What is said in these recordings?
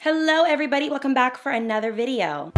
Hello everybody, welcome back for another video.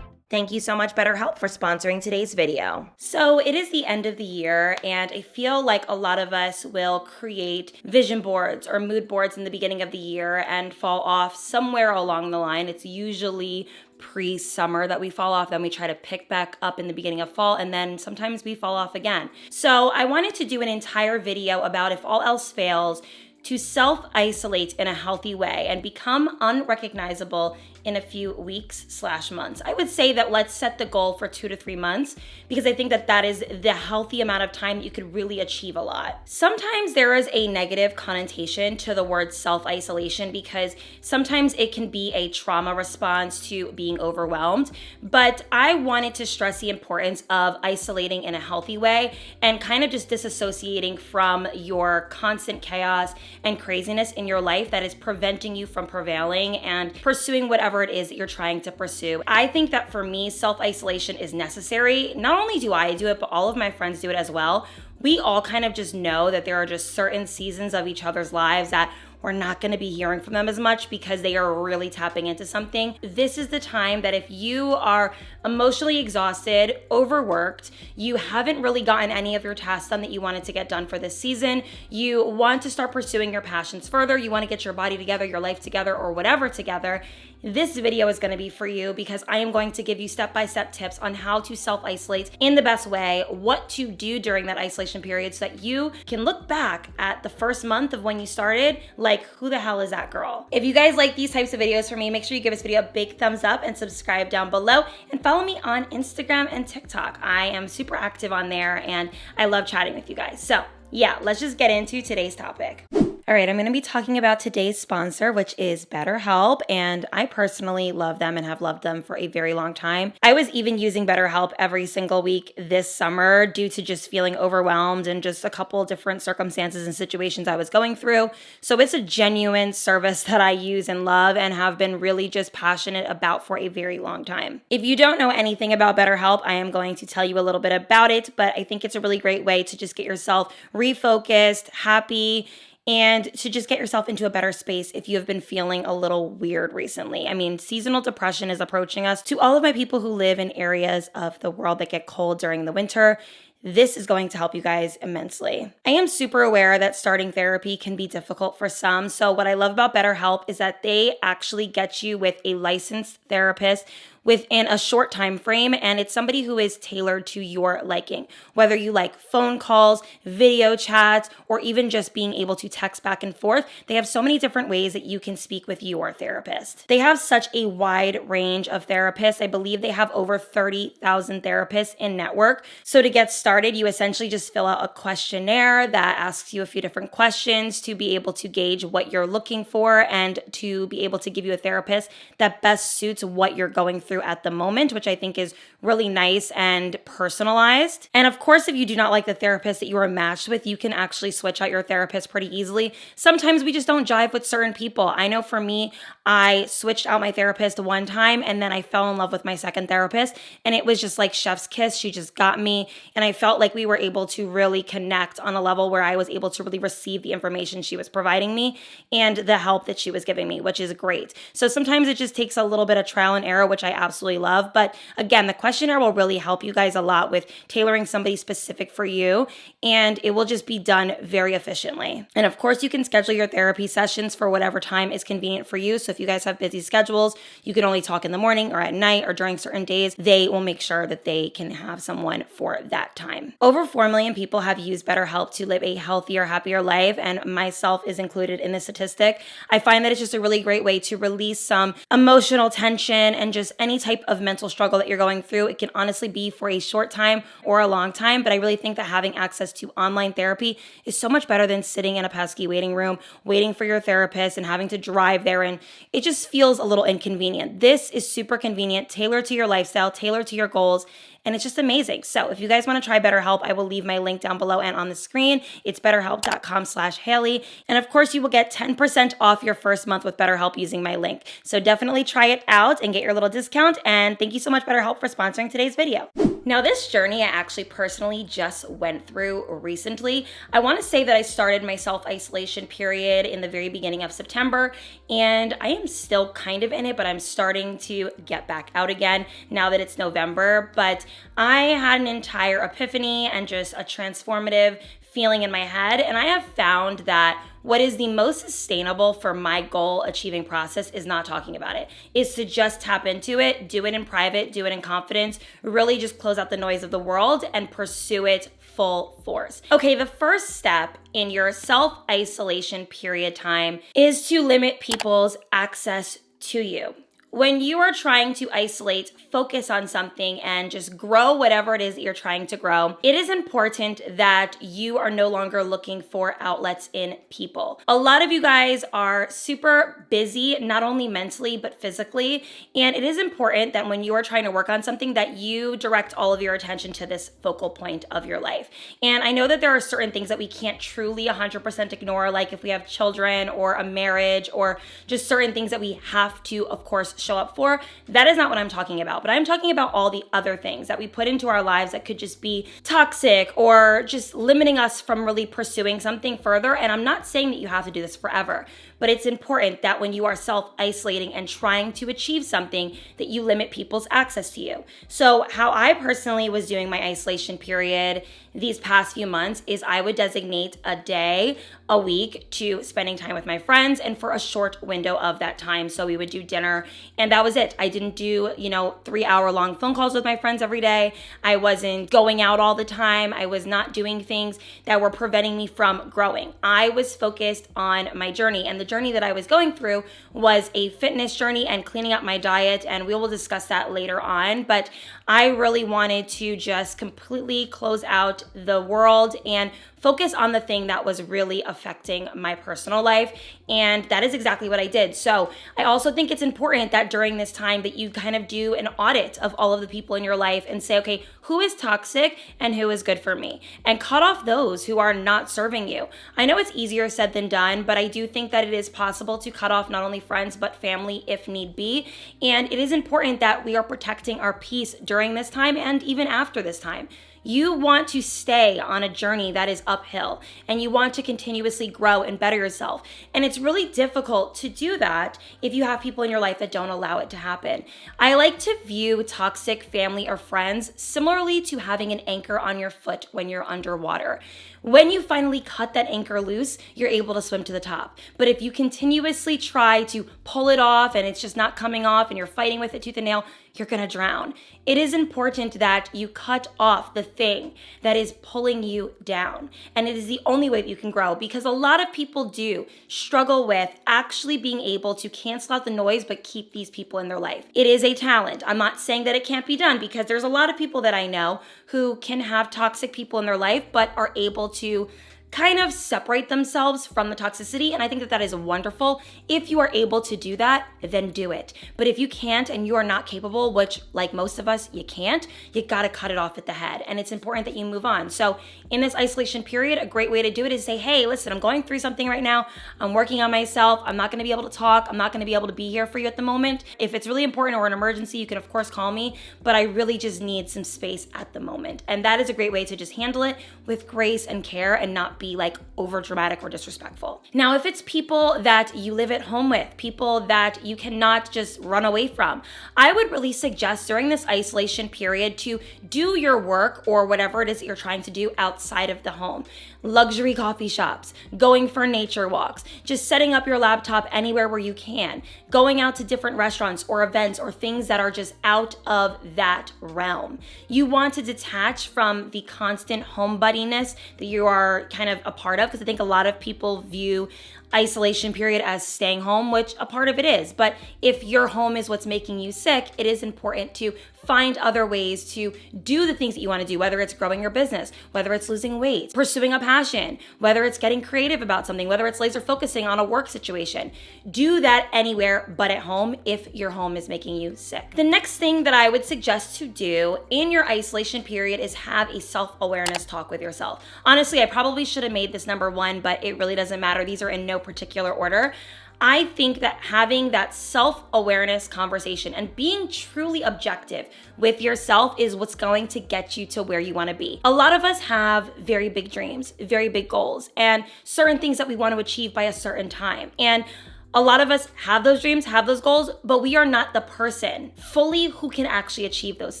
Thank you so much, BetterHelp, for sponsoring today's video. So it is the end of the year, and I feel like a lot of us will create vision boards or mood boards in the beginning of the year and fall off somewhere along the line. It's usually pre-summer that we fall off, then we try to pick back up in the beginning of fall, and then sometimes we fall off again. So I wanted to do an entire video about, if all else fails, to self-isolate in a healthy way and become unrecognizable in a few weeks/months. I would say that let's set the goal for 2 to 3 months, because I think that that is the healthy amount of time that you could really achieve a lot. Sometimes there is a negative connotation to the word self-isolation because sometimes it can be a trauma response to being overwhelmed, but I wanted to stress the importance of isolating in a healthy way and kind of just disassociating from your constant chaos and craziness in your life that is preventing you from prevailing and pursuing whatever it is that you're trying to pursue. I think that for me, self-isolation is necessary. Not only do I do it, but all of my friends do it as well. We all kind of just know that there are just certain seasons of each other's lives that we're not going to be hearing from them as much because they are really tapping into something. This is the time that if you are emotionally exhausted, overworked, you haven't really gotten any of your tasks done that you wanted to get done for this season, you want to start pursuing your passions further, you want to get your body together, your life together, or whatever together, this video is going to be for you because I am going to give you step-by-step tips on how to self-isolate in the best way, what to do during that isolation period so that you can look back at the first month of when you started like, who the hell is that girl? If you guys like these types of videos from me, make sure you give this video a big thumbs up and subscribe down below, and follow me on Instagram and TikTok. I am super active on there and I love chatting with you guys. So yeah, let's just get into today's topic. All right, I'm going to be talking about today's sponsor, which is BetterHelp, and I personally love them and have loved them for a very long time. I was even using BetterHelp every single week this summer due to just feeling overwhelmed and just a couple different circumstances and situations I was going through. So it's a genuine service that I use and love and have been really just passionate about for a very long time. If you don't know anything about BetterHelp, I am going to tell you a little bit about it, but I think it's a really great way to just get yourself refocused, happy, and to just get yourself into a better space if you have been feeling a little weird recently. I mean, seasonal depression is approaching us. To all of my people who live in areas of the world that get cold during the winter, this is going to help you guys immensely. I am super aware that starting therapy can be difficult for some. So what I love about BetterHelp is that they actually get you with a licensed therapist within a short time frame, and it's somebody who is tailored to your liking. Whether you like phone calls, video chats, or even just being able to text back and forth, they have so many different ways that you can speak with your therapist. They have such a wide range of therapists. I believe they have over 30,000 therapists in network. So to get started, you essentially just fill out a questionnaire that asks you a few different questions to be able to gauge what you're looking for and to be able to give you a therapist that best suits what you're going through at the moment, which I think is really nice and personalized. And of course, if you do not like the therapist that you are matched with, you can actually switch out your therapist pretty easily. Sometimes we just don't jive with certain people. I know for me, I switched out my therapist one time and then I fell in love with my second therapist, and it was just like chef's kiss. She just got me, and I felt like we were able to really connect on a level where I was able to really receive the information she was providing me and the help that she was giving me, which is great. So sometimes it just takes a little bit of trial and error, which I absolutely love. But again, the questionnaire will really help you guys a lot with tailoring somebody specific for you, and it will just be done very efficiently. And of course, you can schedule your therapy sessions for whatever time is convenient for you. So if you guys have busy schedules, you can only talk in the morning or at night or during certain days, they will make sure that they can have someone for that time. Over 4 million people have used BetterHelp to live a healthier, happier life, and myself is included in this statistic. I find that it's just a really great way to release some emotional tension and just any type of mental struggle that you're going through. It can honestly be for a short time or a long time, but I really think that having access to online therapy is so much better than sitting in a pesky waiting room, waiting for your therapist and having to drive there, and it just feels a little inconvenient. This is super convenient, tailored to your lifestyle, tailored to your goals, and it's just amazing. So if you guys want to try BetterHelp, I will leave my link down below and on the screen. It's betterhelp.com/Hailey. And of course, you will get 10% off your first month with BetterHelp using my link. So definitely try it out and get your little discount. And thank you so much, BetterHelp, for sponsoring today's video. Now, this journey I actually personally just went through recently. I want to say that I started my self-isolation period in the very beginning of September, and I am still kind of in it, but I'm starting to get back out again now that it's November. But I had an entire epiphany and just a transformative feeling in my head, and I have found that what is the most sustainable for my goal achieving process is not talking about it, is to just tap into it, do it in private, do it in confidence, really just close out the noise of the world and pursue it full force. Okay, the first step in your self-isolation period time is to limit people's access to you. When you are trying to isolate, focus on something, and just grow whatever it is that you're trying to grow, it is important that you are no longer looking for outlets in people. A lot of you guys are super busy, not only mentally, but physically. And it is important that when you are trying to work on something that you direct all of your attention to this focal point of your life. And I know that there are certain things that we can't truly 100% ignore, like if we have children or a marriage or just certain things that we have to, of course, show up for. That is not what I'm talking about, but I'm talking about all the other things that we put into our lives that could just be toxic or just limiting us from really pursuing something further. And I'm not saying that you have to do this forever, but it's important that when you are self-isolating and trying to achieve something, that you limit people's access to you. So how I personally was doing my isolation period these past few months is I would designate a day a week to spending time with my friends, and for a short window of that time. So we would do dinner, and that was it. I didn't do, 3-hour-long phone calls with my friends every day. I wasn't going out all the time. I was not doing things that were preventing me from growing. I was focused on my journey, and the journey that I was going through was a fitness journey and cleaning up my diet, and we will discuss that later on. But I really wanted to just completely close out the world and focus on the thing that was really affecting my personal life. And that is exactly what I did. So I also think it's important that during this time that you kind of do an audit of all of the people in your life and say, okay, who is toxic and who is good for me? And cut off those who are not serving you. I know it's easier said than done, but I do think that it is possible to cut off not only friends, but family if need be. And it is important that we are protecting our peace during this time and even after this time. You want to stay on a journey that is uphill, and you want to continuously grow and better yourself. And it's really difficult to do that if you have people in your life that don't allow it to happen. I like to view toxic family or friends similarly to having an anchor on your foot when you're underwater. When you finally cut that anchor loose, you're able to swim to the top. But if you continuously try to pull it off and it's just not coming off and you're fighting with it tooth and nail, you're gonna drown. It is important that you cut off the thing that is pulling you down. And it is the only way that you can grow, because a lot of people do struggle with actually being able to cancel out the noise but keep these people in their life. It is a talent. I'm not saying that it can't be done, because there's a lot of people that I know who can have toxic people in their life but are able to kind of separate themselves from the toxicity. And I think that that is wonderful. If you are able to do that, then do it. But if you can't and you are not capable, which like most of us, you can't, you gotta cut it off at the head. And it's important that you move on. So in this isolation period, a great way to do it is say, hey, listen, I'm going through something right now. I'm working on myself. I'm not gonna be able to talk. I'm not gonna be able to be here for you at the moment. If it's really important or an emergency, you can of course call me, but I really just need some space at the moment. And that is a great way to just handle it with grace and care and not be like over dramatic or disrespectful. Now, if it's people that you live at home with, people that you cannot just run away from, I would really suggest during this isolation period to do your work or whatever it is that you're trying to do outside of the home. Luxury coffee shops, going for nature walks, just setting up your laptop anywhere where you can, going out to different restaurants or events or things that are just out of that realm. You want to detach from the constant homebudiness that you are kind of a part of, because I think a lot of people view isolation period as staying home, which a part of it is. But if your home is what's making you sick, it is important to find other ways to do the things that you want to do, whether it's growing your business, whether it's losing weight, pursuing a passion, whether it's getting creative about something, whether it's laser focusing on a work situation. Do that anywhere but at home if your home is making you sick. The next thing that I would suggest to do in your isolation period is have a self-awareness talk with yourself. Honestly, I probably should have made this number one, but it really doesn't matter. These are in no particular order. I think that having that self-awareness conversation and being truly objective with yourself is what's going to get you to where you want to be. A lot of us have very big dreams, very big goals, and certain things that we want to achieve by a certain time. And a lot of us have those dreams, have those goals, but we are not the person fully who can actually achieve those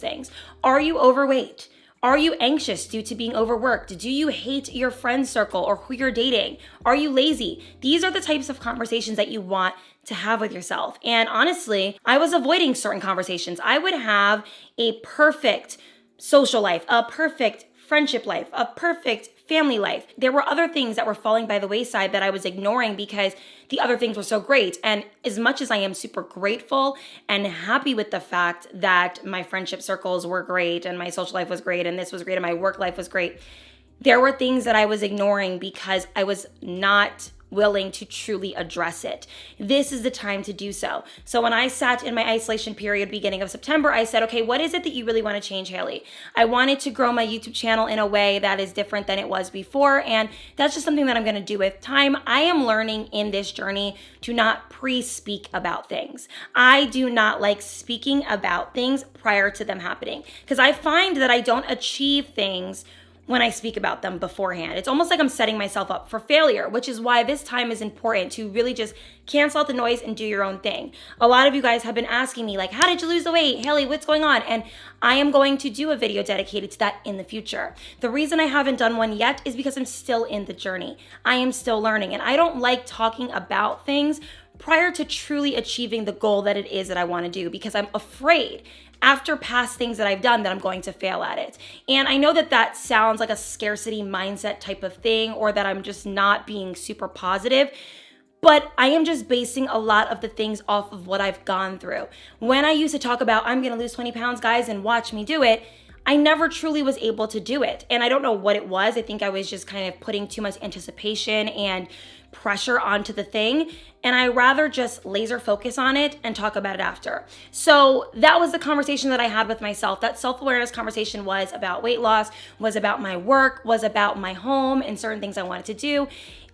things. Are you overweight? Are you anxious due to being overworked? Do you hate your friend circle or who you're dating? Are you lazy? These are the types of conversations that you want to have with yourself. And honestly, I was avoiding certain conversations. I would have a perfect social life, a perfect friendship life, a perfect family life. There were other things that were falling by the wayside that I was ignoring because the other things were so great. And as much as I am super grateful and happy with the fact that my friendship circles were great and my social life was great and this was great and my work life was great, there were things that I was ignoring because I was not willing to truly address it. This is the time to do so. So when I sat in my isolation period, beginning of September, I said, okay, what is it that you really want to change, Hailey? I wanted to grow my YouTube channel in a way that is different than it was before. And that's just something that I'm going to do with time. I am learning in this journey to not pre-speak about things. I do not like speaking about things prior to them happening because I find that I don't achieve things when I speak about them beforehand. It's almost like I'm setting myself up for failure, which is why this time is important to really just cancel out the noise and do your own thing. A lot of you guys have been asking me like, how did you lose the weight? Hailey, what's going on? And I am going to do a video dedicated to that in the future. The reason I haven't done one yet is because I'm still in the journey. I am still learning and I don't like talking about things prior to truly achieving the goal that it is that I want to do because I'm afraid after past things that I've done that I'm going to fail at it. And I know that that sounds like a scarcity mindset type of thing or that I'm just not being super positive, but I am just basing a lot of the things off of what I've gone through. When I used to talk about I'm going to lose 20 pounds, guys, and watch me do it, I never truly was able to do it. And I don't know what it was. I think I was just kind of putting too much anticipation and pressure onto the thing. And I rather just laser focus on it and talk about it after. So that was the conversation that I had with myself. That self-awareness conversation was about weight loss, was about my work, was about my home and certain things I wanted to do.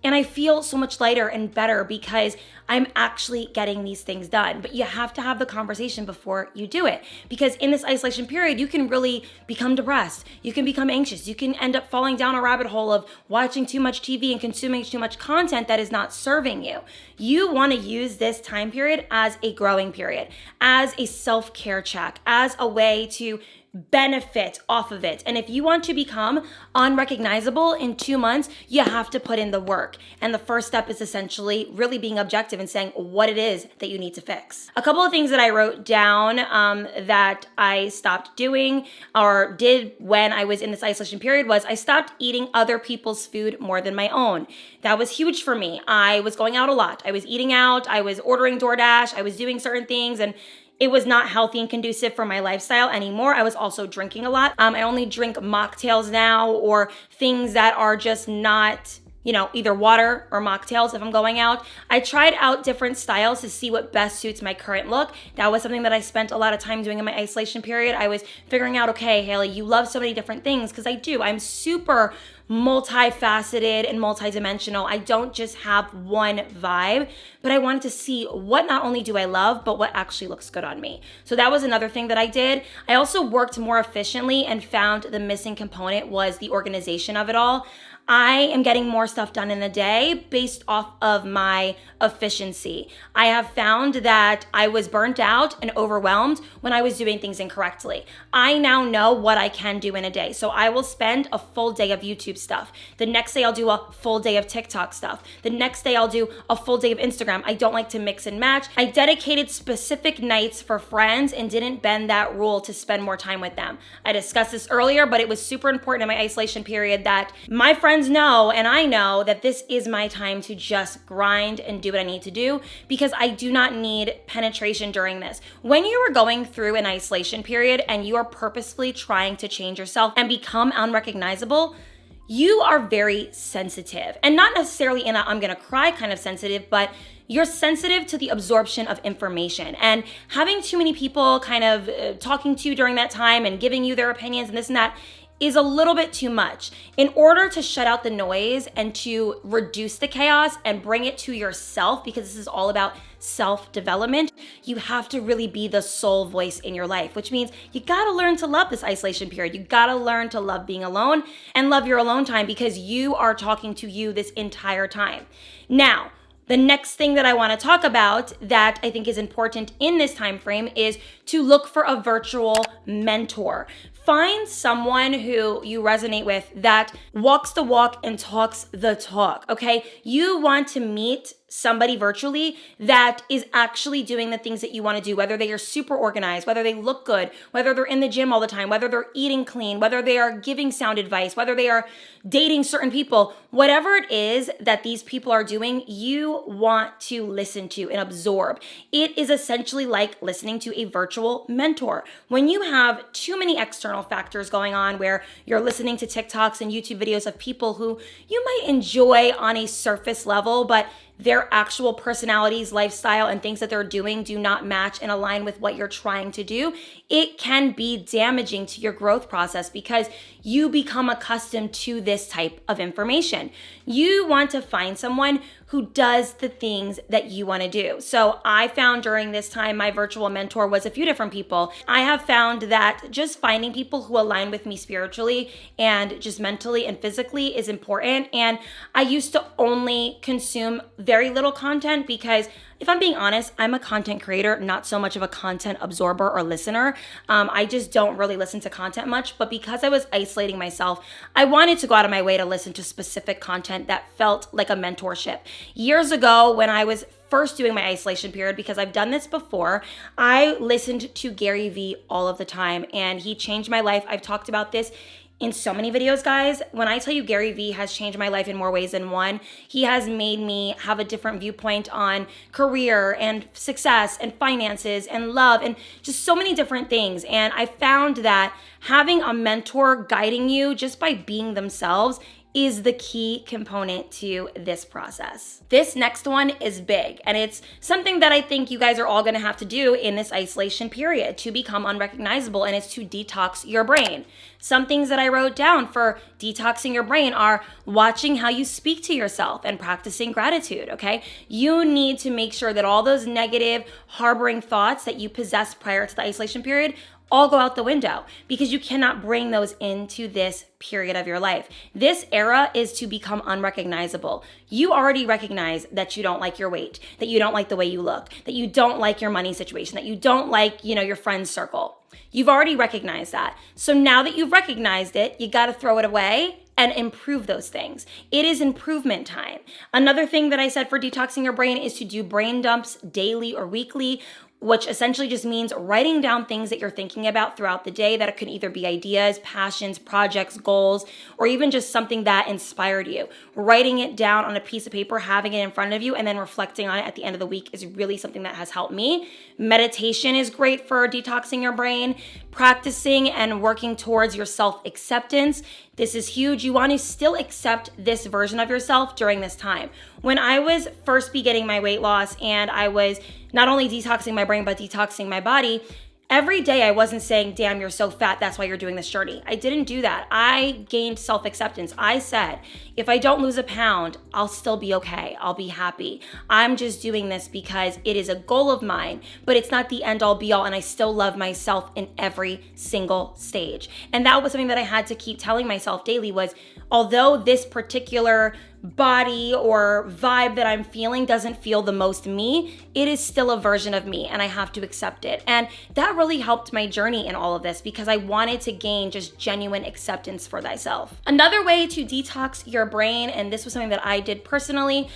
And I feel so much lighter and better because I'm actually getting these things done. But you have to have the conversation before you do it. Because in this isolation period, you can really become depressed. You can become anxious. You can end up falling down a rabbit hole of watching too much TV and consuming too much content that is not serving you. You want to use this time period as a growing period, as a self-care check, as a way to benefit off of it. And if you want to become unrecognizable in 2 months, you have to put in the work. And the first step is essentially really being objective and saying what it is that you need to fix. A couple of things that I wrote down that I stopped doing or did when I was in this isolation period was I stopped eating other people's food more than my own. That was huge for me. I was going out a lot. I was eating out. I was ordering DoorDash. I was doing certain things and it was not healthy and conducive for my lifestyle anymore. I was also drinking a lot. I only drink mocktails now or things that are just not, either water or mocktails if I'm going out. I tried out different styles to see what best suits my current look. That was something that I spent a lot of time doing in my isolation period. I was figuring out, okay, Hailey, you love so many different things because I do. I'm super multifaceted and multidimensional. I don't just have one vibe, but I wanted to see what not only do I love, but what actually looks good on me. So that was another thing that I did. I also worked more efficiently and found the missing component was the organization of it all. I am getting more stuff done in a day based off of my efficiency. I have found that I was burnt out and overwhelmed when I was doing things incorrectly. I now know what I can do in a day. So I will spend a full day of YouTube stuff. The next day I'll do a full day of TikTok stuff. The next day I'll do a full day of Instagram. I don't like to mix and match. I dedicated specific nights for friends and didn't bend that rule to spend more time with them. I discussed this earlier, but it was super important in my isolation period that my friends friends know and I know that this is my time to just grind and do what I need to do because I do not need penetration during this. When you are going through an isolation period and you are purposefully trying to change yourself and become unrecognizable, you are very sensitive, and not necessarily in a I'm gonna cry kind of sensitive, but you're sensitive to the absorption of information, and having too many people kind of talking to you during that time and giving you their opinions and this and that is a little bit too much. In order to shut out the noise and to reduce the chaos and bring it to yourself, because this is all about self-development, you have to really be the sole voice in your life, which means you gotta learn to love this isolation period. You gotta learn to love being alone and love your alone time because you are talking to you this entire time. Now, the next thing that I want to talk about that I think is important in this time frame is to look for a virtual mentor. Find someone who you resonate with that walks the walk and talks the talk, okay? You want to meet somebody virtually that is actually doing the things that you want to do, whether they are super organized, whether they look good, whether they're in the gym all the time, whether they're eating clean, whether they are giving sound advice, whether they are dating certain people, whatever it is that these people are doing, you want to listen to and absorb. It is essentially like listening to a virtual mentor. When you have too many external factors going on where you're listening to TikToks and YouTube videos of people who you might enjoy on a surface level, but their actual personalities, lifestyle, and things that they're doing do not match and align with what you're trying to do, it can be damaging to your growth process because you become accustomed to this type of information. You want to find someone who does the things that you want to do. So I found during this time, my virtual mentor was a few different people. I have found that just finding people who align with me spiritually and just mentally and physically is important. And I used to only consume very little content because if I'm being honest, I'm a content creator, not so much of a content absorber or listener. I just don't really listen to content much, but because I was isolating myself, I wanted to go out of my way to listen to specific content that felt like a mentorship. Years ago, when I was first doing my isolation period, because I've done this before, I listened to Gary Vee all of the time, and he changed my life. I've talked about this in so many videos, guys. When I tell you Gary Vee has changed my life in more ways than one, he has made me have a different viewpoint on career and success and finances and love and just so many different things. And I found that having a mentor guiding you just by being themselves is the key component to this process. This next one is big, and it's something that I think you guys are all gonna have to do in this isolation period to become unrecognizable, and it's to detox your brain. Some things that I wrote down for detoxing your brain are watching how you speak to yourself and practicing gratitude, okay? You need to make sure that all those negative, harboring thoughts that you possessed prior to the isolation period all go out the window because you cannot bring those into this period of your life. This era is to become unrecognizable. You already recognize that you don't like your weight, that you don't like the way you look, that you don't like your money situation, that you don't like, your friend's circle. You've already recognized that. So now that you've recognized it, you got to throw it away and improve those things. It is improvement time. Another thing that I said for detoxing your brain is to do brain dumps daily or weekly, which essentially just means writing down things that you're thinking about throughout the day that could either be ideas, passions, projects, goals, or even just something that inspired you. Writing it down on a piece of paper, having it in front of you, and then reflecting on it at the end of the week is really something that has helped me. Meditation is great for detoxing your brain. Practicing and working towards your self-acceptance. This is huge. You want to still accept this version of yourself during this time. When I was first beginning my weight loss and I was not only detoxing my brain, but detoxing my body, every day I wasn't saying, damn, you're so fat, that's why you're doing this journey. I didn't do that. I gained self-acceptance. I said, if I don't lose a pound, I'll still be okay. I'll be happy. I'm just doing this because it is a goal of mine, but it's not the end all be all, and I still love myself in every single stage. And that was something that I had to keep telling myself daily was, although this particular body or vibe that I'm feeling doesn't feel the most me, it is still a version of me and I have to accept it. And that really helped my journey in all of this because I wanted to gain just genuine acceptance for thyself. Another way to detox your brain, and this was something that I did personally,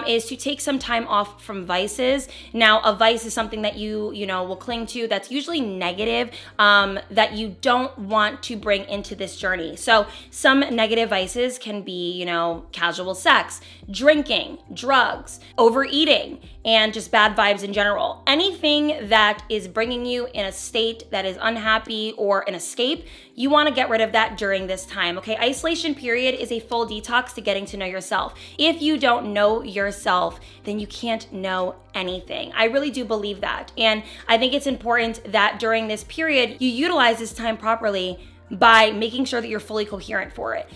is to take some time off from vices. Now, a vice is something that you will cling to that's usually negative, that you don't want to bring into this journey. So some negative vices can be, casual sex, drinking, drugs, overeating, and just bad vibes in general. Anything that is bringing you in a state that is unhappy or an escape, you want to get rid of that during this time, okay? Isolation period is a full detox to getting to know yourself. If you don't know yourself, then you can't know anything. I really do believe that. And I think it's important that during this period, you utilize this time properly by making sure that you're fully coherent for it.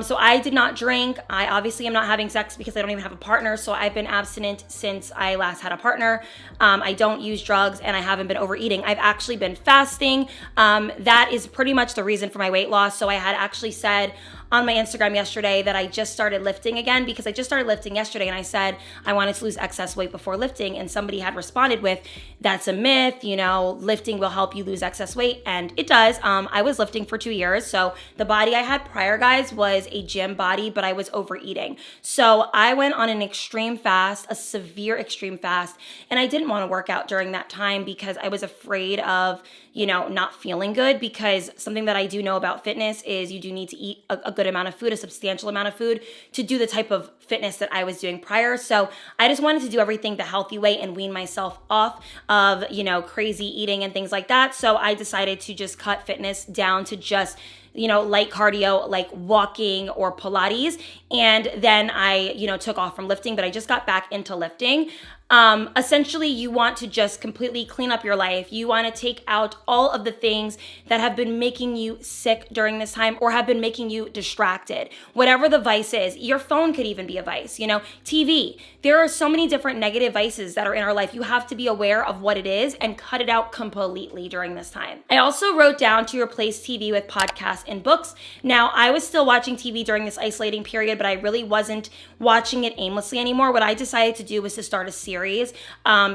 So I did not drink. I obviously am not having sex because I don't even have a partner. So I've been abstinent since I last had a partner. I don't use drugs and I haven't been overeating. I've actually been fasting. That is pretty much the reason for my weight loss. So I had actually said on my Instagram yesterday that I just started lifting again because I just started lifting yesterday and I said I wanted to lose excess weight before lifting, and somebody had responded with, that's a myth, lifting will help you lose excess weight, and it does. I was lifting for 2 years, so the body I had prior, guys, was a gym body, but I was overeating. So I went on an extreme fast, a severe extreme fast, and I didn't want to work out during that time because I was afraid of not feeling good, because something that I do know about fitness is you do need to eat a good amount of food, a substantial amount of food, to do the type of fitness that I was doing prior. So I just wanted to do everything the healthy way and wean myself off of, crazy eating and things like that. So I decided to just cut fitness down to just light cardio, like walking or Pilates. And then I, took off from lifting, but I just got back into lifting. Essentially, you want to just completely clean up your life. You want to take out all of the things that have been making you sick during this time or have been making you distracted. Whatever the vice is, your phone could even be a vice, TV. There are so many different negative vices that are in our life. You have to be aware of what it is and cut it out completely during this time. I also wrote down to replace TV with podcasts and books. Now, I was still watching TV during this isolating period, but I really wasn't watching it aimlessly anymore. What I decided to do was to start a series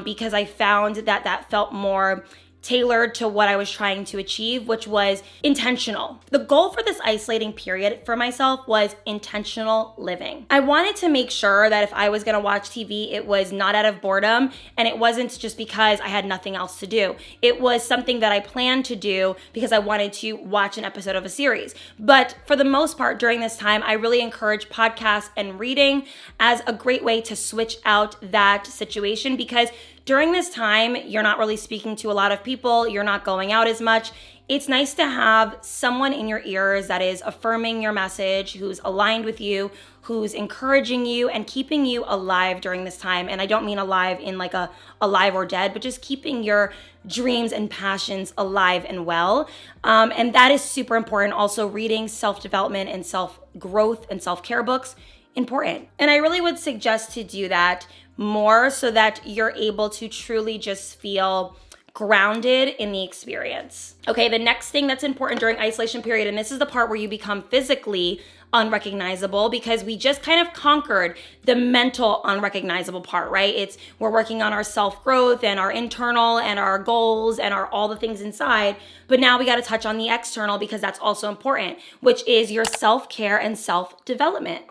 because I found that felt more tailored to what I was trying to achieve, which was intentional. The goal for this isolating period for myself was intentional living. I wanted to make sure that if I was gonna watch TV, it was not out of boredom and it wasn't just because I had nothing else to do. It was something that I planned to do because I wanted to watch an episode of a series. But for the most part, during this time, I really encourage podcasts and reading as a great way to switch out that situation, because during this time, you're not really speaking to a lot of people, you're not going out as much. It's nice to have someone in your ears that is affirming your message, who's aligned with you, who's encouraging you and keeping you alive during this time. And I don't mean alive in like a alive or dead, but just keeping your dreams and passions alive and well. And that is super important. Also, reading self-development and self-growth and self-care books, important. And I really would suggest to do that more so that you're able to truly just feel grounded in the experience. Okay, the next thing that's important during isolation period, and this is the part where you become physically unrecognizable, because we just kind of conquered the mental unrecognizable part, right? We're working on our self-growth and our internal and our goals and all the things inside, but now we got to touch on the external, because that's also important, which is your self-care and self-development.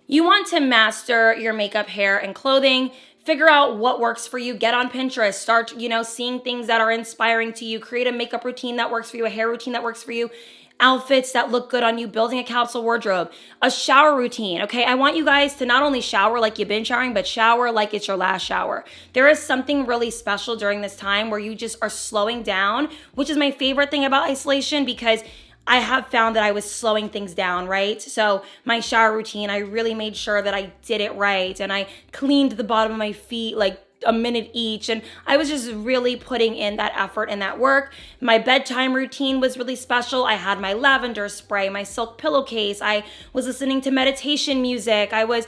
You want to master your makeup, hair, and clothing. Figure out what works for you. Get on Pinterest. Start, seeing things that are inspiring to you. Create a makeup routine that works for you, a hair routine that works for you, outfits that look good on you, building a capsule wardrobe, a shower routine, okay? I want you guys to not only shower like you've been showering, but shower like it's your last shower. There is something really special during this time where you just are slowing down, which is my favorite thing about isolation, because I have found that I was slowing things down, right? So my shower routine, I really made sure that I did it right. And I cleaned the bottom of my feet like a minute each. And I was just really putting in that effort and that work. My bedtime routine was really special. I had my lavender spray, my silk pillowcase. I was listening to meditation music. I was,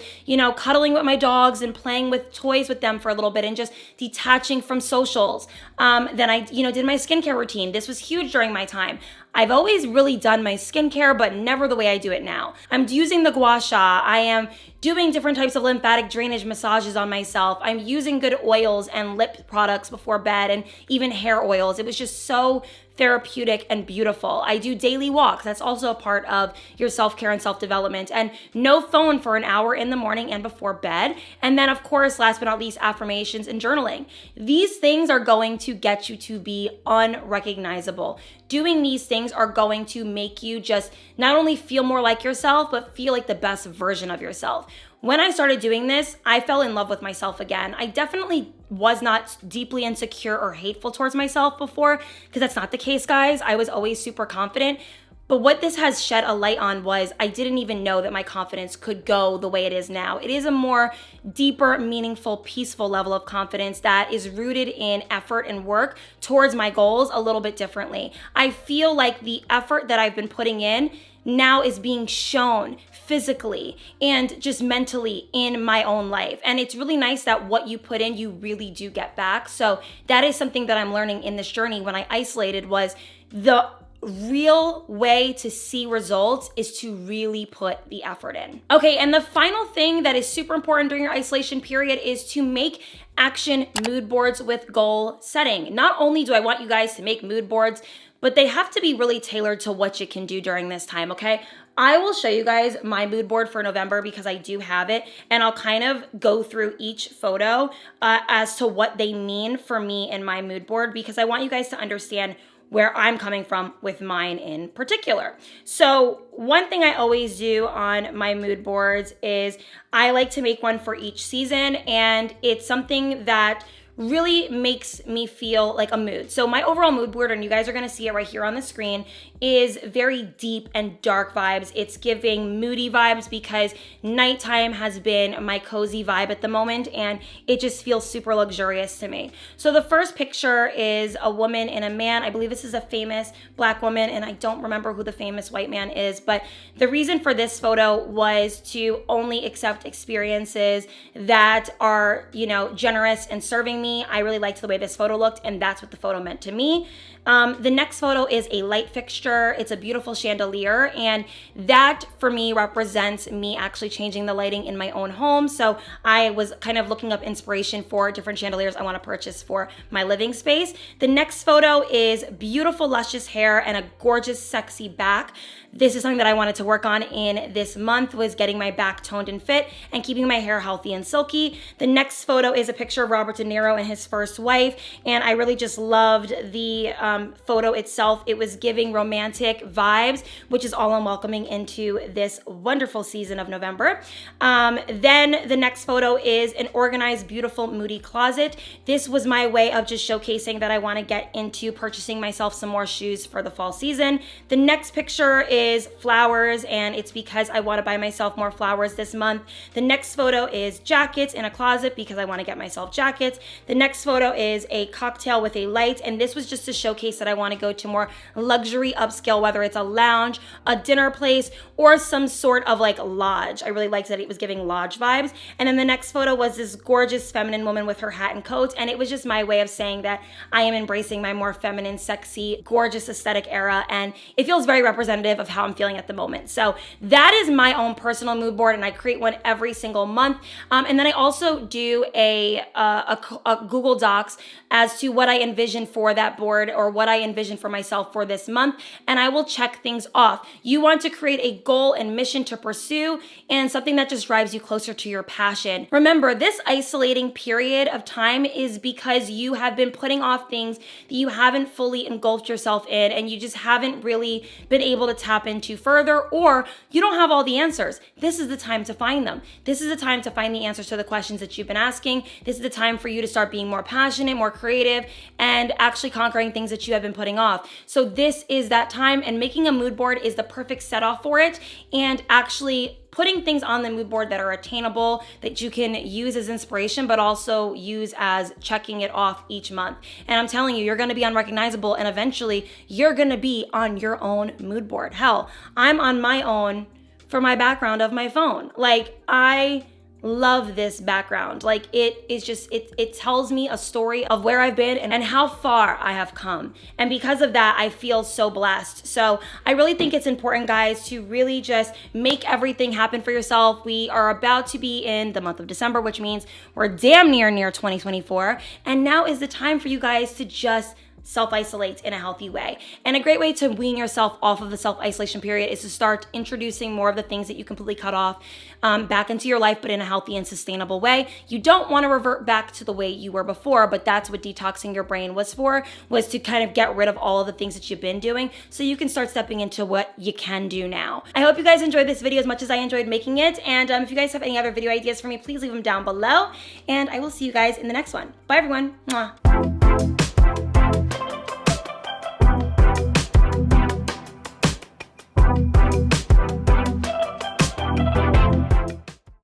cuddling with my dogs and playing with toys with them for a little bit and just detaching from socials. Then I, did my skincare routine. This was huge during my time. I've always really done my skincare, but never the way I do it now. I'm using the gua sha. I am doing different types of lymphatic drainage massages on myself. I'm using good oils and lip products before bed and even hair oils. It was just so therapeutic and beautiful. I do daily walks. That's also a part of your self-care and self-development. And no phone for an hour in the morning and before bed. And then, of course, last but not least, affirmations and journaling. These things are going to get you to be unrecognizable. Doing these things are going to make you just not only feel more like yourself, but feel like the best version of yourself. When I started doing this, I fell in love with myself again. I definitely was not deeply insecure or hateful towards myself before, because that's not the case, guys. I was always super confident. But what this has shed a light on was I didn't even know that my confidence could go the way it is now. It is a more deeper, meaningful, peaceful level of confidence that is rooted in effort and work towards my goals a little bit differently. I feel like the effort that I've been putting in now is being shown physically and just mentally in my own life. And it's really nice that what you put in, you really do get back. So that is something that I'm learning in this journey when I isolated, was the real way to see results is to really put the effort in. Okay, and the final thing that is super important during your isolation period is to make action mood boards with goal setting. Not only do I want you guys to make mood boards, but they have to be really tailored to what you can do during this time, okay? I will show you guys my mood board for November because I do have it, and I'll kind of go through each photo as to what they mean for me in my mood board, because I want you guys to understand where I'm coming from with mine in particular. So one thing I always do on my mood boards is I like to make one for each season, and it's something that really makes me feel like a mood. So my overall mood board, and you guys are gonna see it right here on the screen, is very deep and dark vibes. It's giving moody vibes because nighttime has been my cozy vibe at the moment, and it just feels super luxurious to me. So the first picture is a woman and a man. I believe this is a famous Black woman, and I don't remember who the famous white man is, but the reason for this photo was to only accept experiences that are, generous and serving me. I really liked the way this photo looked, and that's what the photo meant to me. The next photo is a light fixture. It's a beautiful chandelier, and that for me represents me actually changing the lighting in my own home. So I was kind of looking up inspiration for different chandeliers I want to purchase for my living space. The next photo is beautiful, luscious hair and a gorgeous, sexy back. This is something that I wanted to work on in this month, was getting my back toned and fit and keeping my hair healthy and silky. The next photo is a picture of Robert De Niro and his first wife, and I really just loved the photo itself. It was giving romantic vibes, which is all I'm welcoming into this wonderful season of November. Then the next photo is an organized, beautiful, moody closet. This was my way of just showcasing that I want to get into purchasing myself some more shoes for the fall season. The next picture is flowers, and it's because I want to buy myself more flowers this month. The next photo is jackets in a closet because I want to get myself jackets. The next photo is a cocktail with a light, and this was just to showcase that I want to go to more luxury upscale, whether it's a lounge, a dinner place, or some sort of like lodge. I really liked that it was giving lodge vibes. And then the next photo was this gorgeous feminine woman with her hat and coat, and it was just my way of saying that I am embracing my more feminine, sexy, gorgeous aesthetic era, and it feels very representative of how I'm feeling at the moment. So that is my own personal mood board, and I create one every single month. And then I also do a Google Docs as to what I envision for that board, or what I envision for myself for this month, and I will check things off. You want to create a goal and mission to pursue, and something that just drives you closer to your passion. Remember, this isolating period of time is because you have been putting off things that you haven't fully engulfed yourself in, and you just haven't really been able to tap into further, or you don't have all the answers. This is the time to find them. This is the time to find the answers to the questions that you've been asking. This is the time for you to start being more passionate, more creative, and actually conquering things that you have been putting off. So this is that time, and making a mood board is the perfect set off for it, and actually putting things on the mood board that are attainable, that you can use as inspiration, but also use as checking it off each month. And I'm telling you, you're gonna be unrecognizable, and eventually you're gonna be on your own mood board. Hell, I'm on my own for my background of my phone. Like, I love this background. Like, it is just, it tells me a story of where I've been and how far I have come. And because of that, I feel so blessed. So I really think it's important, guys, to really just make everything happen for yourself. We are about to be in the month of December, which means we're damn near 2024. And now is the time for you guys to just self-isolate in a healthy way. And a great way to wean yourself off of the self-isolation period is to start introducing more of the things that you completely cut off back into your life, but in a healthy and sustainable way. You don't want to revert back to the way you were before, but that's what detoxing your brain was for, was to kind of get rid of all of the things that you've been doing so you can start stepping into what you can do now. I hope you guys enjoyed this video as much as I enjoyed making it. And if you guys have any other video ideas for me, please leave them down below. And I will see you guys in the next one. Bye, everyone. Mwah.